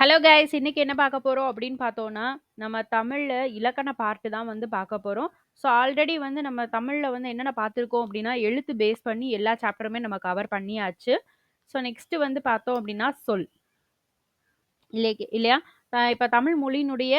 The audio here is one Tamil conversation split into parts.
Hello guys! இன்னைக்கு என்ன பார்க்க போறோம் அப்படின்னு பார்த்தோம்னா, நம்ம தமிழ்ல இலக்கண பார்ட் தான் வந்து பார்க்க போறோம். ஸோ ஆல்ரெடி வந்து நம்ம தமிழ்ல வந்து என்னென்ன பார்த்துருக்கோம் அப்படின்னா, எழுத்து பேஸ் பண்ணி எல்லா சாப்டருமே நம்ம கவர் பண்ணியாச்சு. ஸோ நெக்ஸ்ட் வந்து பார்த்தோம் அப்படின்னா சொல். இல்லையா? இப்ப தமிழ் மொழியினுடைய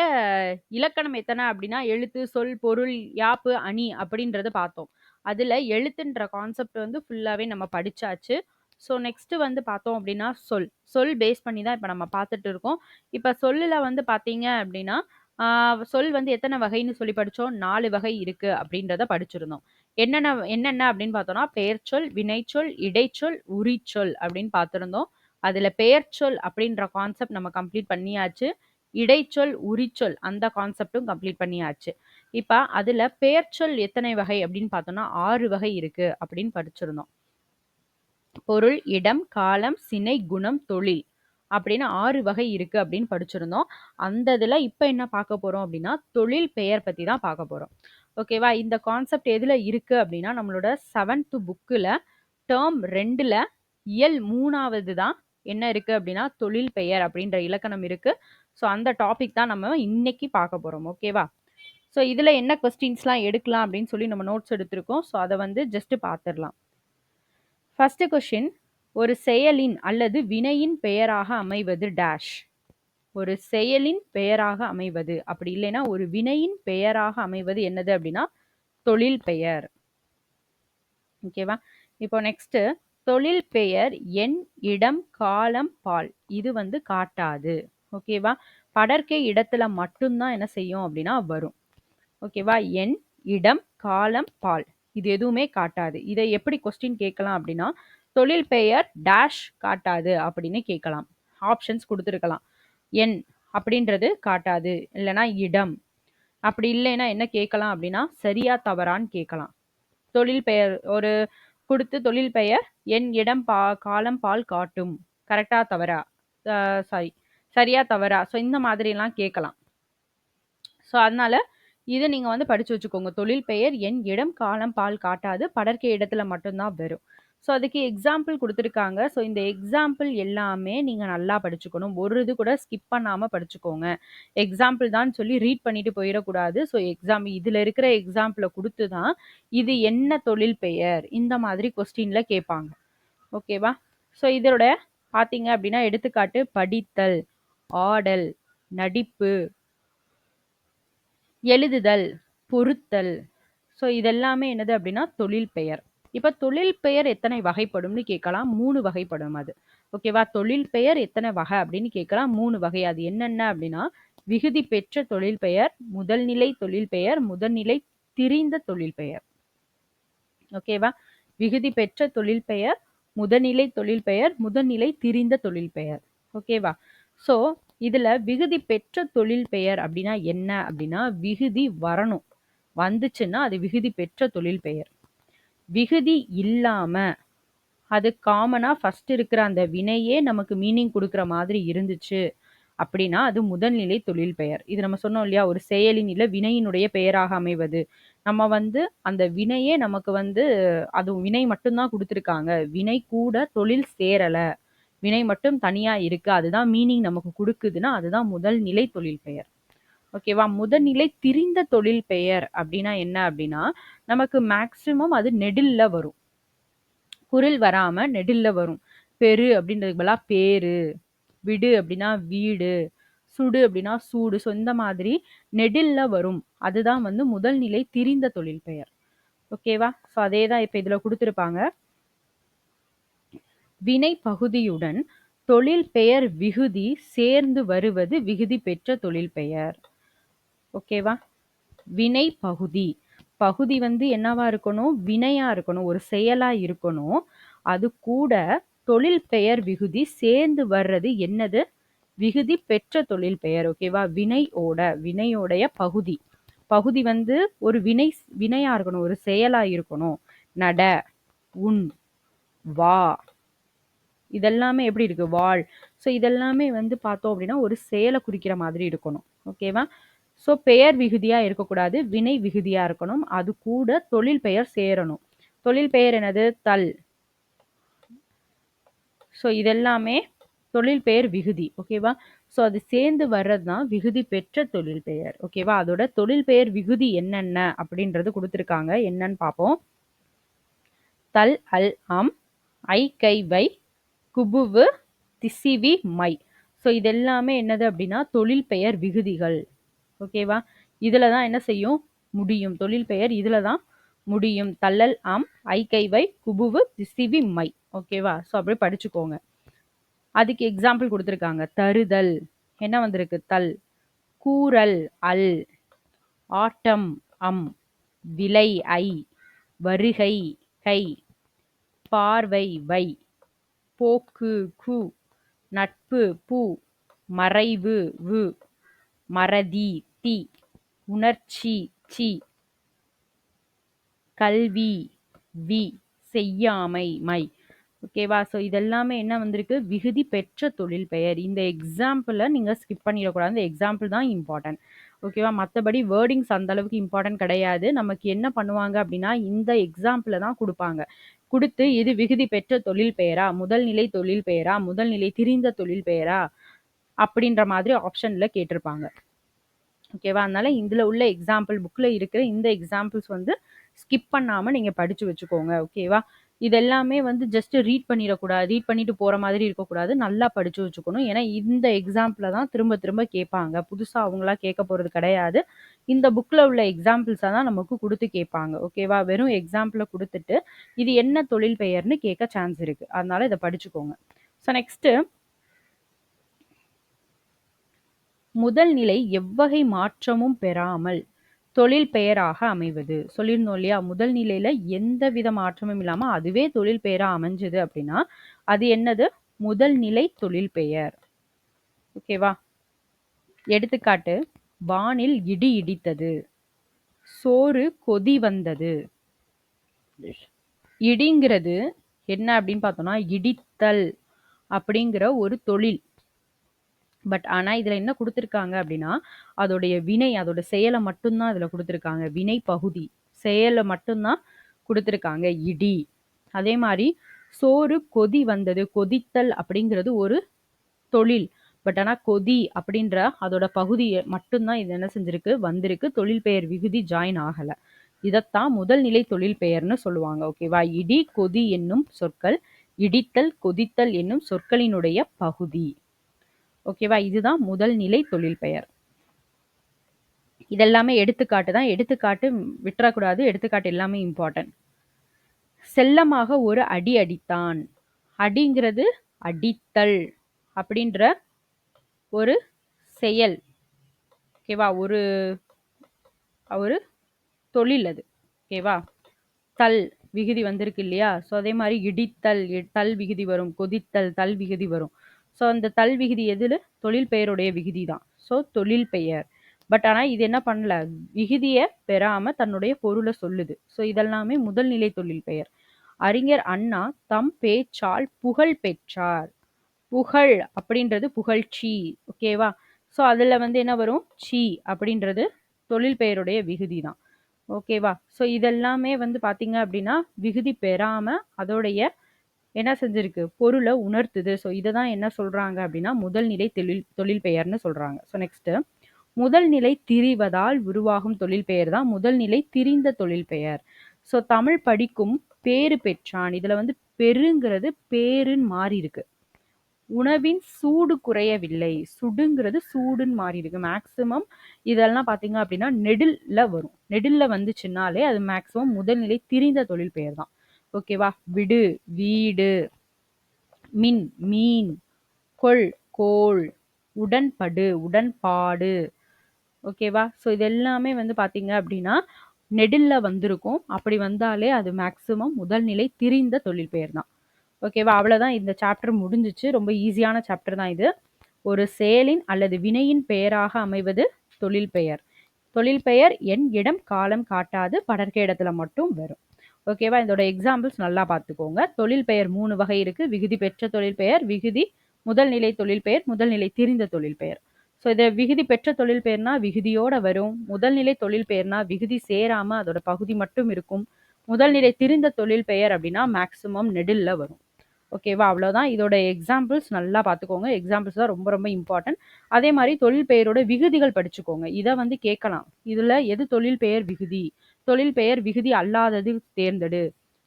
இலக்கணம் எத்தன அப்படின்னா, எழுத்து, சொல், பொருள், யாப்பு, அணி அப்படின்றத பார்த்தோம். அதுல எழுத்துன்ற கான்செப்ட் வந்து ஃபுல்லாவே நம்ம படிச்சாச்சு. ஸோ நெக்ஸ்ட் வந்து பார்த்தோம் அப்படின்னா சொல். சொல் பேஸ் பண்ணி தான் இப்ப நம்ம பார்த்துட்டு இருக்கோம். இப்ப சொல்லுல வந்து பார்த்தீங்க அப்படின்னா, ஆ சொல் வந்து எத்தன வகைன்னு சொல்லி படிச்சோம்? 4 வகை இருக்கு அப்படின்றத படிச்சிருந்தோம். என்னென்ன அப்படின்னு பார்த்தோம்னா, பெயர்ச்சொல், வினைச்சொல், இடைச்சொல், உரிச்சொல் அப்படின்னு பார்த்திருந்தோம். அதுல பெயர்ச்சொல் அப்படின்ற கான்செப்ட் நம்ம கம்ப்ளீட் பண்ணியாச்சு. இடைச்சொல், உரிச்சொல் அந்த கான்செப்டும் கம்ப்ளீட் பண்ணியாச்சு. இப்ப அதுல பெயர்ச்சொல் எத்தனை வகை அப்படின்னு பார்த்தோம்னா, 6 வகை இருக்கு அப்படின்னு படிச்சிருந்தோம். பொருள், இடம், காலம், சினை, குணம், தொழில் அப்படின்னு 6 வகை இருக்கு அப்படின்னு படிச்சிருந்தோம். அந்த இதுல இப்ப என்ன பார்க்க போறோம் அப்படின்னா, தொழில் பெயர் பத்தி தான் பார்க்க போறோம். ஓகேவா? இந்த கான்செப்ட் எதுல இருக்கு அப்படின்னா, நம்மளோட 7th புக்ல டெர்ம் 2ல இயல் 3வது தான் என்ன இருக்கு அப்படின்னா, தொழில் பெயர் அப்படின்ற இலக்கணம் இருக்கு. ஸோ அந்த டாபிக் தான் நம்ம இன்னைக்கு பார்க்க போறோம். ஓகேவா? ஸோ இதுல என்ன கொஸ்டின்ஸ்லாம் எடுக்கலாம் அப்படின்னு சொல்லி நம்ம நோட்ஸ் எடுத்திருக்கோம். ஸோ அத வந்து ஜஸ்ட் பார்த்துடலாம். ஃபர்ஸ்ட் கொஸ்டின், ஒரு செயலின் அல்லது வினையின் பெயராக அமைவது டேஷ். ஒரு செயலின் பெயராக அமைவது, அப்படி இல்லைன்னா ஒரு வினையின் பெயராக அமைவது என்னது அப்படின்னா தொழில் பெயர். ஓகேவா? இப்போ நெக்ஸ்ட், தொழில் பெயர் எண், இடம், காலம், பால் இது வந்து காட்டாது. ஓகேவா? படர்க்கை இடத்துல மட்டும்தான் என்ன செய்யும் அப்படின்னா வரும். ஓகேவா? எண், இடம், காலம், பால் இது எதுவுமே காட்டாது. இதை எப்படி கொஸ்டின் கேட்கலாம் அப்படின்னா, தொழில் பெயர் டேஷ் காட்டாது அப்படின்னு கேட்கலாம். ஆப்ஷன்ஸ் கொடுத்துருக்கலாம். எண் அப்படின்றது காட்டாது, இல்லைன்னா இடம். அப்படி இல்லைன்னா என்ன கேட்கலாம் அப்படின்னா, சரியா தவறான்னு கேட்கலாம். தொழில் பெயர் ஒரு கொடுத்து தொழில் பெயர் எண், இடம், காலம், பால் காட்டும். கரெக்டா தவறா? சாரி, சரியா தவறா? ஸோ இந்த மாதிரிலாம் கேட்கலாம். ஸோ அதனால இதை நீங்க வந்து படிச்சு வச்சுக்கோங்க. தொழில் பெயர் எண், இடம், காலம், பால் காட்டாது. படர்க்கை இடத்துல மட்டும்தான் வரும். ஸோ அதுக்கு எக்ஸாம்பிள் கொடுத்துருக்காங்க. ஸோ இந்த எக்ஸாம்பிள் எல்லாமே நீங்க நல்லா படிச்சுக்கணும். ஒரு இது கூட ஸ்கிப் பண்ணாம படிச்சுக்கோங்க. எக்ஸாம்பிள் தான் சொல்லி ரீட் பண்ணிட்டு போயிடக்கூடாது. ஸோ இதுல இருக்கிற எக்ஸாம்பிளை கொடுத்து தான் இது என்ன தொழில் பெயர் இந்த மாதிரி கொஸ்டின்ல கேட்பாங்க. ஓகேவா? ஸோ இதோட பார்த்தீங்க அப்படின்னா எடுத்துக்காட்டு படித்தல், ஆடல், நடிப்பு, எழுதுதல், பொறுத்தல். ஸோ இதெல்லாமே என்னது அப்படின்னா தொழில் பெயர். இப்ப தொழில் பெயர் எத்தனை வகைப்படும்னு கேட்கலாம். 3 வகைப்படும் அது. ஓகேவா? தொழில் பெயர் எத்தனை வகை அப்படின்னு கேட்கலாம். 3 வகை. அது என்னென்ன அப்படின்னா, விகுதி பெற்ற தொழில் பெயர், முதல்நிலை தொழில் பெயர், முதல்நிலை திரிந்த தொழில் பெயர். ஓகேவா? விகுதி பெற்ற தொழில் பெயர், முதல்நிலை தொழில் பெயர், முதல்நிலை திரிந்த தொழில் பெயர். ஓகேவா? ஸோ இதுல விகுதி பெற்ற தொழில் பெயர் அப்படின்னா என்ன அப்படின்னா, விகுதி வரணும். வந்துச்சுன்னா அது விகுதி பெற்ற தொழில் பெயர். விகுதி இல்லாம அது காமனா ஃபர்ஸ்ட் இருக்கிற அந்த வினையே நமக்கு மீனிங் கொடுக்குற மாதிரி இருந்துச்சு அப்படின்னா அது முதல்நிலை தொழில் பெயர். இது நம்ம சொன்னோம் இல்லையா, ஒரு செயலின் இல்ல வினையினுடைய பெயராக அமைவது. நம்ம வந்து அந்த வினையே நமக்கு வந்து அது வினை மட்டும்தான் கொடுத்துருக்காங்க, வினை கூட தொழில் சேரல, வினை மட்டும் தனியா இருக்கு, அதுதான் மீனிங் நமக்கு கொடுக்குதுன்னா அதுதான் முதல்நிலை தொழில் பெயர். ஓகேவா? முதல்நிலை திரிந்த தொழில் பெயர் அப்படின்னா என்ன அப்படின்னா, நமக்கு மேக்சிமம் அது நெடில்ல வரும். குரில் வராம நெடில்ல வரும். பெரு அப்படின்றதுக்கு பதிலா பேரு, விடு அப்படின்னா வீடு, சுடு அப்படின்னா சூடு. ஸோ இந்த மாதிரி நெடில்ல வரும். அதுதான் வந்து முதல்நிலை திரிந்த தொழில் பெயர். ஓகேவா? ஸோ அதே தான் இப்ப இதுல கொடுத்துருப்பாங்க. வினை பகுதியுடன் தொழில் பெயர் விகுதி சேர்ந்து வருவது விகுதி பெற்ற தொழில் பெயர். ஓகேவா? வினை பகுதி. பகுதி வந்து என்னவா இருக்கணும்? வினையா இருக்கணும், ஒரு செயலா இருக்கணும். அது கூட தொழில் பெயர் விகுதி சேர்ந்து வர்றது என்னது? விகுதி பெற்ற தொழில் பெயர். ஓகேவா? வினையோடைய பகுதி. பகுதி வந்து ஒரு வினையா இருக்கணும், ஒரு செயலா இருக்கணும். நட, உண், வா இதெல்லாமே எப்படி இருக்கு? வாழ். ஸோ இதெல்லாமே வந்து பார்த்தோம் அப்படின்னா ஒரு செயலை குறிக்கிற மாதிரி இருக்கணும். ஓகேவா? ஸோ பெயர் விகுதியா இருக்கக்கூடாது, வினை விகுதியா இருக்கணும். அது கூட தொழில் பெயர் சேரணும். தொழில் பெயர் என்னது? தல். ஸோ இதெல்லாமே தொழில் பெயர் விகுதி. ஓகேவா? ஸோ அது சேர்ந்து வர்றது தான் விகுதி பெற்ற தொழில் பெயர். ஓகேவா? அதோட தொழில் பெயர் விகுதி என்னென்ன அப்படின்றது குடுத்துருக்காங்க. என்னன்னு பார்ப்போம். தல், அல், அம், ஐ, கை, வை, குபுவு, திசிவி, மை. ஸோ இது எல்லாமே என்னது அப்படின்னா தொழில் பெயர் விகுதிகள். ஓகேவா? இதுல தான் என்ன செய்யும்? முடியும். தொழில் பெயர் இதுல தான் முடியும். தல்லல், அம், ஐ, கை, வை, குபுவு, திசிவி, மை. ஓகேவா? ஸோ அப்படியே படிச்சுக்கோங்க. அதுக்கு எக்ஸாம்பிள் கொடுத்துருக்காங்க. தருதல் என்ன வந்திருக்கு? தல். கூறல் அல். ஆட்டம் அம். விலை ஐ. வருகை கை. பார்வை வை. போக்கு கு. நட்பு பு. மறைவு வு. மறதி தி. உணர்ச்சி சி. கல்வி வி. செய்யாமை மை. ஓகேவா? ஸோ இதெல்லாமே என்ன வந்திருக்கு? விகுதி பெற்ற தொழில் பெயர். இந்த எக்ஸாம்பிளை நீங்கள் ஸ்கிப் பண்ணிடக்கூடாது. இந்த எக்ஸாம்பிள் தான் இம்பார்ட்டன்ட். ஓகேவா? மற்றபடி வேர்டிங்ஸ் அந்த அளவுக்கு இம்பார்ட்டன்ட் கிடையாது. நமக்கு என்ன பண்ணுவாங்க அப்படின்னா இந்த எக்ஸாம்பிளை தான் கொடுப்பாங்க. கொடுத்து இது விகுதி பெற்ற தொழில் பெயரா, முதல் நிலை தொழில் பெயரா, முதல் நிலை திரிந்த தொழில் பெயரா அப்படின்ற மாதிரி ஆப்ஷனில் கேட்டிருப்பாங்க. ஓகேவா? அதனால இதில் உள்ள எக்ஸாம்பிள் புக்கில் இருக்கிற இந்த எக்ஸாம்பிள்ஸ் வந்து ஸ்கிப் பண்ணாமல் நீங்கள் படித்து வச்சுக்கோங்க. ஓகேவா? இதெல்லாமே வந்து ஜஸ்ட் ரீட் பண்ணிடக்கூடாது. ரீட் பண்ணிட்டு போகிற மாதிரி இருக்கக்கூடாது. நல்லா படித்து வச்சுக்கணும். ஏன்னா இந்த எக்ஸாம்பிளை தான் திரும்ப திரும்ப கேட்பாங்க. புதுசாக அவங்களா கேட்க போகிறது கிடையாது. இந்த புக்கில் உள்ள எக்ஸாம்பிள்ஸை தான் நமக்கு கொடுத்து கேட்பாங்க. ஓகேவா? வெறும் எக்ஸாம்பிளை கொடுத்துட்டு இது என்ன தொழில் பெயர்னு கேட்க சான்ஸ் இருக்குது. அதனால இதை படிச்சுக்கோங்க. ஸோ நெக்ஸ்ட்டு முதல் நிலை எவ்வகை மாற்றமும் பெறாமல் தொழில் பெயராக அமைவது. சொல்லியிருந்தோம் இல்லையா? முதல் நிலையில எந்த வித மாற்றமும் இல்லாம அதுவே தொழில் பெயரா அமைஞ்சது அப்படின்னா அது என்னது? முதல் நிலை தொழில் பெயர். ஓகேவா? எடுத்துக்காட்டு, வானில் இடி இடித்தது. சோறு கொதி வந்தது. இடிங்கிறது என்ன அப்படின்னு பார்த்தோம்னா இடித்தல் அப்படிங்கிற ஒரு தொழில். பட் ஆனால் இதில் என்ன கொடுத்துருக்காங்க அப்படின்னா அதோடைய வினை, அதோட செயலை மட்டும்தான் இதில் கொடுத்துருக்காங்க. வினை பகுதி செயலை மட்டும்தான் கொடுத்துருக்காங்க. இடி. அதே மாதிரி சோறு கொதி வந்தது. கொதித்தல் அப்படிங்கிறது ஒரு தொழில். பட் ஆனால் கொதி அப்படின்ற அதோட பகுதியை மட்டும்தான் இது என்ன செஞ்சிருக்கு? வந்திருக்கு. தொழில் பெயர் விகுதி ஜாயின் ஆகலை. இதைத்தான் முதல் நிலை தொழில் பெயர்னு சொல்லுவாங்க. ஓகேவா? இடி கொதி என்னும் சொற்கள் இடித்தல் கொதித்தல் என்னும் சொற்களினுடைய பகுதி. ஓகேவா? இதுதான் முதல் நிலை தொழில் பெயர். இதெல்லாமே எடுத்துக்காட்டு தான். எடுத்துக்காட்டு விட்டுறக்கூடாது. எடுத்துக்காட்டு எல்லாமே இம்பார்ட்டன்ட். செல்லமாக ஒரு அடி அடித்தான். அடிங்கிறது அடித்தல் அப்படின்ற ஒரு செயல். ஓகேவா? ஒரு ஒரு தொழில் அது. ஓகேவா? தல் விகுதி வந்திருக்கு இல்லையா? ஸோ அதே மாதிரி இடித்தல் தல் விகுதி வரும். கொதித்தல் தல் விகுதி வரும். ஸோ அந்த தல் விகுதி எதில்? தொழில் பெயருடைய விகுதி தான். ஸோ தொழில் பெயர். பட் ஆனால் இது என்ன பண்ணல? விகுதியை பெறாமல் தன்னுடைய பொருளை சொல்லுது. ஸோ இதெல்லாமே முதல் நிலை தொழில் பெயர். அறிஞர் அண்ணா தம் பேச்சால் புகழ் பெற்றார். புகழ் அப்படின்றது புகழ்ச்சி. ஓகேவா? ஸோ அதில் வந்து என்ன வரும்? சி அப்படின்றது தொழில் பெயருடைய விகுதி தான். ஓகேவா? ஸோ இதெல்லாமே வந்து பார்த்தீங்க அப்படின்னா விகுதி பெறாமல் அதோடைய என்ன செஞ்சிருக்கு? பொருளை உணர்த்துது. ஸோ இதை தான் என்ன சொல்கிறாங்க அப்படின்னா முதல் நிலை தொழில் பெயர்னு சொல்கிறாங்க. ஸோ நெக்ஸ்ட்டு முதல் நிலை திரிவதால் உருவாகும் தொழில் பெயர் தான் முதல் நிலை திரிந்த தொழில் பெயர். ஸோ தமிழ் படிக்கும் பேறு பெற்றான். இதில் வந்து பெருங்கிறது பேருன்னு மாறி இருக்கு. உணவின் சூடு குறையவில்லை. சுடுங்கிறது சூடுன்னு மாறி இருக்கு. மேக்சிமம் இதெல்லாம் பார்த்தீங்க அப்படின்னா நெடில்ல வரும். நெடில்ல வந்துச்சுன்னாலே அது மேக்சிமம் முதல்நிலை திரிந்த தொழில் பெயர் தான். ஓகேவா? விடு வீடு. மின் மீன். கொள் கோள். உடன்படு உடன்பாடு. ஓகேவா? ஸோ இது எல்லாமே வந்து பார்த்தீங்க அப்படின்னா நெடில்ல வந்திருக்கும். அப்படி வந்தாலே அது மேக்சிமம் முதல் நிலை திரிந்த தொழில் பெயர் தான். ஓகேவா? அவ்வளோதான். இந்த சாப்டர் முடிஞ்சிச்சு. ரொம்ப ஈஸியான சாப்டர் தான் இது. ஒரு செயலின் அல்லது வினையின் பெயராக அமைவது தொழில் பெயர். தொழில் பெயர் எண் இடம் காலம் காட்டாது. படர்க்க இடத்துல மட்டும் வரும். ஓகேவா? இதோட எக்ஸாம்பிள்ஸ் நல்லா பார்த்துக்கோங்க. தொழில் பெயர் 3 வகை இருக்கு. விகுதி பெற்ற தொழில் பெயர், விகுதி முதல் நிலை தொழில் பெயர், முதல் நிலை திரிந்த தொழில் பெயர். ஸோ இதை விகுதி பெற்ற தொழில் பெயர்னா விகுதியோட வரும். முதல் நிலை தொழில் பெயர்னா விகுதி சேராம அதோட பகுதி மட்டும் இருக்கும். முதல் நிலை திரிந்த தொழில் பெயர் அப்படின்னா மேக்சிமம் நெடில்ல வரும். ஓகேவா? அவ்வளோதான். இதோட எக்ஸாம்பிள்ஸ் நல்லா பார்த்துக்கோங்க. எக்ஸாம்பிள்ஸ் தான் ரொம்ப ரொம்ப இம்பார்ட்டன்ட். அதே மாரி தொழில் பெயரோட விகுதிகள் படிச்சுக்கோங்க. இத வந்து கேட்கலாம். இதுல எது தொழில் பெயர் விகுதி? தொழில் பெயர் விகுதி அல்லாதது தேர்ந்தெடு.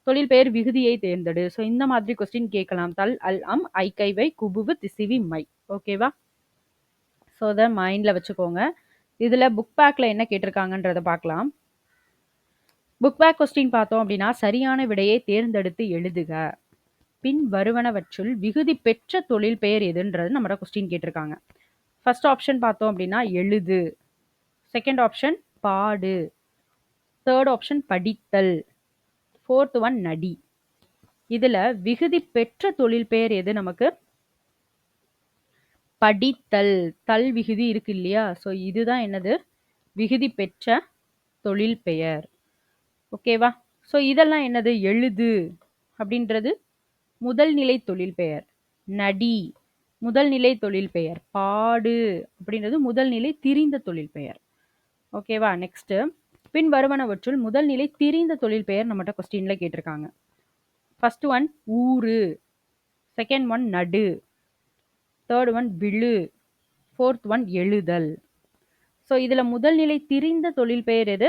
தொழில் பெயர் விகுதியை தேர்ந்தெடு. ஸோ இந்த மாதிரி கொஸ்டின் கேட்கலாம். தல், அல், அம், ஐ, கை, வை, குபுவு, திசிவி, மை. ஓகேவா? ஸோ அத மைண்ட்ல வச்சுக்கோங்க. இதுல புக் பேக்ல என்ன கேட்டிருக்காங்கன்றத பார்க்கலாம். புக் பேக் கொஸ்டின் பார்த்தோம் அப்படின்னா, சரியான விடையை தேர்ந்தெடுத்து எழுதுக. பின் வருவனவற்றுள் விகுதி பெற்ற தொழில் பெயர் எதுன்றது நம்மளோட கொஸ்டின் கேட்டிருக்காங்க. ஃபர்ஸ்ட் ஆப்ஷன் பார்த்தோம் அப்படின்னா எழுது. செகண்ட் ஆப்ஷன் பாடு. தேர்ட் ஆப்ஷன் படித்தல். ஃபோர்த் ஒன் நடி. இதுல விகுதி பெற்ற தொழில் பெயர் எது நமக்கு? படித்தல். தல் விகுதி இருக்கு இல்லையா? ஸோ இதுதான் என்னது? விகுதி பெற்ற தொழில் பெயர். ஓகேவா? ஸோ இதெல்லாம் என்னது? எழுது அப்படின்றது முதல் நிலை தொழில் பெயர். நடி முதல் நிலை தொழில் பெயர். பாடு அப்படின்றது முதல் நிலை திரிந்த தொழில் பெயர். ஓகேவா? நெக்ஸ்ட் பின் வருவனவற்றுள் முதல் நிலை திரிந்த தொழில் பெயர் நம்மகிட்ட கொஸ்டின்ல கேட்டிருக்காங்க. ஃபர்ஸ்ட் ஒன் ஊரு. செகண்ட் ஒன் நடு. தேர்ட் ஒன் விழு. ஃபோர்த் ஒன் எழுதல். ஸோ இதுல முதல் நிலை திரிந்த தொழில் பெயர் எது?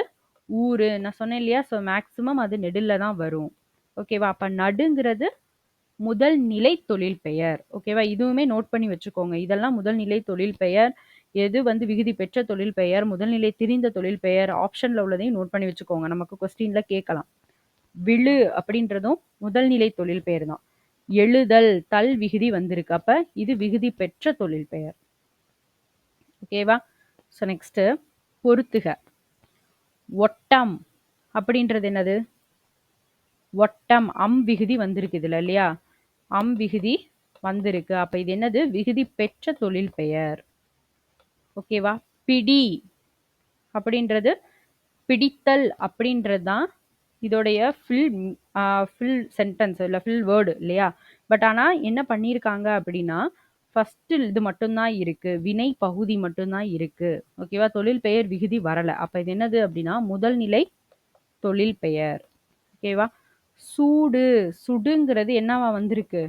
ஊரு. நான் சொன்னேன் இல்லையா? ஸோ மேக்சிமம் அது நெடுல தான் வரும். ஓகேவா? அப்ப நடுங்கிறது முதல் நிலை தொழில் பெயர். ஓகேவா? இதுவுமே நோட் பண்ணி வச்சுக்கோங்க. இதெல்லாம் முதல் நிலை தொழில் பெயர். எது வந்து விகுதி பெற்ற தொழில் பெயர், முதல் நிலை திரிந்த தொழில் பெயர், ஆப்ஷன்ல உள்ளதையும் நோட் பண்ணி வச்சுக்கோங்க. நமக்கு கொஸ்டின்ல கேட்கலாம். விழு அப்படின்றதும் முதல் நிலை தொழில் பெயர் தான். எழுதல் தல் விகுதி வந்திருக்கு. அப்ப இது விகுதி பெற்ற தொழில் பெயர். ஓகேவா? ஸோ நெக்ஸ்ட் பொறுத்துக. ஒட்டம் அப்படின்றது என்னது? ஒட்டம் அம் விகுதி வந்திருக்கு இதுல இல்லையா? அம் விகுதி வந்திருக்கு. அப்ப இது என்னது? விகுதி பெற்ற தொழில் பெயர். ஓகேவா? பிடி அப்படின்றது பிடித்தல் அப்படின்றது தான் இதோடைய ஃபில் சென்டென்ஸ் இல்லை ஃபில் வேர்டு இல்லையா? பட் ஆனால் என்ன பண்ணியிருக்காங்க அப்படின்னா ஃபர்ஸ்ட் இது மட்டும்தான் இருக்கு. வினை பகுதி மட்டும்தான் இருக்கு. ஓகேவா? தொழில் பெயர் விகுதி வரல. அப்ப இது என்னது அப்படின்னா முதல் நிலை தொழில் பெயர். ஓகேவா? சூடு சுடுங்கிறது என்னவா வந்திருக்கு?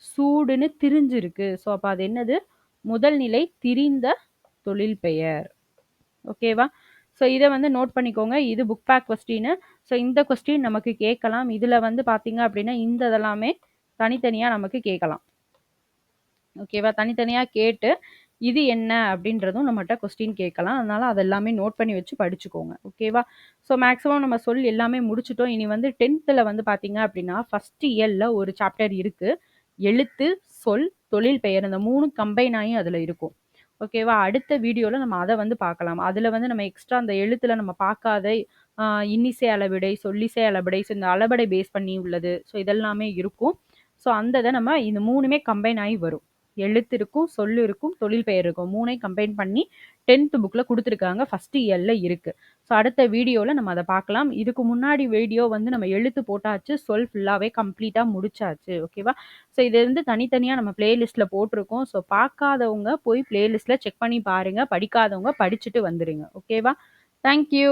சூடுன்னு திரிஞ்சிருக்கு. ஸோ அப்போ அது என்னது? முதல் நிலை திரிந்த தொழில் பெயர். ஓகேவா? ஸோ இதை வந்து நோட் பண்ணிக்கோங்க. இது புக் பேக் கொஸ்டின். ஸோ இந்த கொஸ்டின் நமக்கு கேட்கலாம். இதுல வந்து பார்த்தீங்க அப்படின்னா இந்த இதெல்லாமே தனித்தனியாக நமக்கு கேட்கலாம். ஓகேவா? தனித்தனியாக கேட்டு இது என்ன அப்படின்றதும் நம்மகிட்ட கொஸ்டின் கேட்கலாம். அதனால அதெல்லாமே நோட் பண்ணி வச்சு படிச்சுக்கோங்க. ஓகேவா? ஸோ மேக்ஸிமம் நம்ம சொல் எல்லாமே முடிச்சிட்டோம். இனி வந்து 10th வந்து பார்த்தீங்க அப்படின்னா ஃபர்ஸ்ட் இயர்ல ஒரு சாப்டர் இருக்கு. எழுத்து, சொல், தொழில் பெயர் இந்த 3 கம்பைன் ஆகி அதில் இருக்கும். ஓகேவா? அடுத்த வீடியோவில் நம்ம அதை வந்து பார்க்கலாம். அதில் வந்து நம்ம எக்ஸ்ட்ரா அந்த எழுத்துல நம்ம பார்க்காத இன்னிசை அளவிடை, சொல்லிசை அளபடை, ஸோ இந்த அளபடை பேஸ் பண்ணி உள்ளது. ஸோ இதெல்லாமே இருக்கும். ஸோ அந்த இதை நம்ம இந்த 3மே கம்பைன் ஆகி வரும். எழுத்து இருக்கும், சொல் இருக்கும், தொழில் பெயர் இருக்கும். 3ஐயும் கம்பைன் பண்ணி 10th புக்கில் கொடுத்துருக்காங்க. ஃபர்ஸ்ட் இயர்ல இருக்கு. ஸோ அடுத்த வீடியோவில் நம்ம அதை பார்க்கலாம். இதுக்கு முன்னாடி வீடியோ வந்து நம்ம எழுத்து போட்டாச்சு, சொல் ஃபுல்லாகவே கம்ப்ளீட்டாக முடிச்சாச்சு. ஓகேவா? ஸோ இது வந்து தனித்தனியாக நம்ம பிளேலிஸ்ட்டில் போட்டிருக்கோம். ஸோ பார்க்காதவங்க போய் பிளேலிஸ்ட்டில் செக் பண்ணி பாருங்கள். படிக்காதவங்க படிச்சுட்டு வந்துடுங்க. ஓகேவா? தேங்க்யூ.